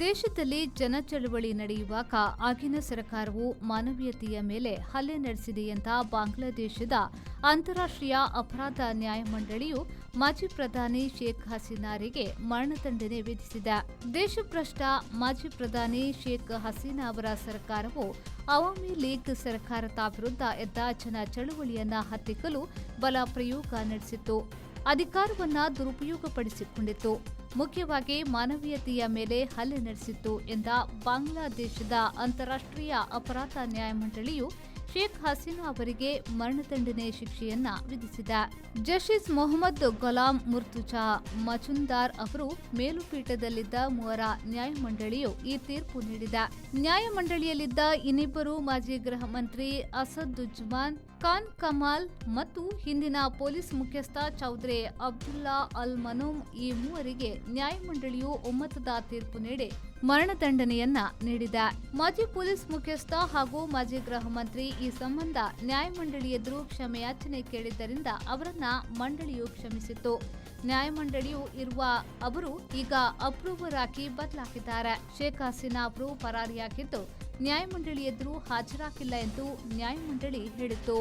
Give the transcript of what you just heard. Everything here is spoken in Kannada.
ದೇಶದಲ್ಲಿ ಜನಚಳವಳಿ ನಡೆಯುವಾಗ ಆಗಿನ ಸರ್ಕಾರವು ಮಾನವೀಯತೆಯ ಮೇಲೆ ಹಲ್ಲೆ ನಡೆಸಿದೆ ಅಂತ ಬಾಂಗ್ಲಾದೇಶದ ಅಂತಾರಾಷ್ಟ್ರೀಯ ಅಪರಾಧ ನ್ಯಾಯಮಂಡಳಿಯು ಮಾಜಿ ಪ್ರಧಾನಿ ಶೇಖ್ ಹಸೀನಾರಿಗೆ ಮರಣದಂಡನೆ ವಿಧಿಸಿದೆ. ದೇಶಭ್ರಷ್ಟ ಮಾಜಿ ಪ್ರಧಾನಿ ಶೇಖ್ ಹಸೀನಾ ಅವರ ಸರ್ಕಾರವು ಅವಾಮಿ ಲೀಗ್ ಸರ್ಕಾರದ ವಿರುದ್ಧ ಎದ್ದ ಜನ ಚಳವಳಿಯನ್ನ ಹತ್ತಿಕ್ಕಲು ಬಲ ಪ್ರಯೋಗ ನಡೆಸಿತ್ತು, ಅಧಿಕಾರವನ್ನ ದುರುಪಯೋಗಪಡಿಸಿಕೊಂಡಿತ್ತು, ಮುಖ್ಯವಾಗಿ ಮಾನವೀಯತೆಯ ಮೇಲೆ ಹಲ್ಲೆ ನಡೆಸಿತ್ತು ಎಂದ ಬಾಂಗ್ಲಾದೇಶದ ಅಂತಾರಾಷ್ಟ್ರೀಯ ಅಪರಾಧ ನ್ಯಾಯಮಂಡಳಿಯು ಶೇಖ್ ಹಸೀನಾ ಅವರಿಗೆ ಮರಣದಂಡನೆ ಶಿಕ್ಷೆಯನ್ನ ವಿಧಿಸಿದೆ. ಜಸ್ಟಿಸ್ ಮೊಹಮ್ಮದ್ ಗುಲಾಂ ಮುರ್ತುಜಾ ಮಜುಂದಾರ್ ಅವರು ಮೇಲುಪೀಠದಲ್ಲಿದ್ದ ಮೂವರ ನ್ಯಾಯಮಂಡಳಿಯು ಈ ತೀರ್ಪು ನೀಡಿದೆ. ನ್ಯಾಯಮಂಡಳಿಯಲ್ಲಿದ್ದ ಇನ್ನಿಬ್ಬರು ಮಾಜಿ ಗೃಹ ಮಂತ್ರಿ ಅಸದುಜ್ಜಮಾನ್ ಖಾನ್ ಕಮಾಲ್ ಮತ್ತು ಹಿಂದಿನ ಪೊಲೀಸ್ ಮುಖ್ಯಸ್ಥ ಚೌಧರಿ ಅಬ್ದುಲ್ಲಾ ಅಲ್ ಮನೂಮ್ ಈ ಮೂವರಿಗೆ ನ್ಯಾಯಮಂಡಳಿಯು ಒಮ್ಮತದ ತೀರ್ಪು ನೀಡಿ ಮರಣದಂಡನೆಯನ್ನ ನೀಡಿದೆ. ಮಾಜಿ ಪೊಲೀಸ್ ಮುಖ್ಯಸ್ಥ ಹಾಗೂ ಮಾಜಿ ಗೃಹ ಮಂತ್ರಿ ಈ ಸಂಬಂಧ ನ್ಯಾಯಮಂಡಳಿ ಎದುರು ಕ್ಷಮೆಯಾಚನೆ ಕೇಳಿದ್ದರಿಂದ ಅವರನ್ನ ಮಂಡಳಿಯು ಕ್ಷಮಿಸಿತ್ತು. ನ್ಯಾಯಮಂಡಳಿಯು ಇರುವ ಅವರು ಈಗ ಅಪ್ರೂವರ್ ಆಗಿ ಬದಲಾಗಿದ್ದಾರೆ. ಶೇಖ್ ಹಸೀನಾ ಅವರು ಪರಾರಿಯಾಗಿದ್ದು ನ್ಯಾಯಮಂಡಳಿ ಎದುರು ಹಾಜರಾಗಿಲ್ಲ ಎಂದು ನ್ಯಾಯಮಂಡಳಿ ಹೇಳಿತು.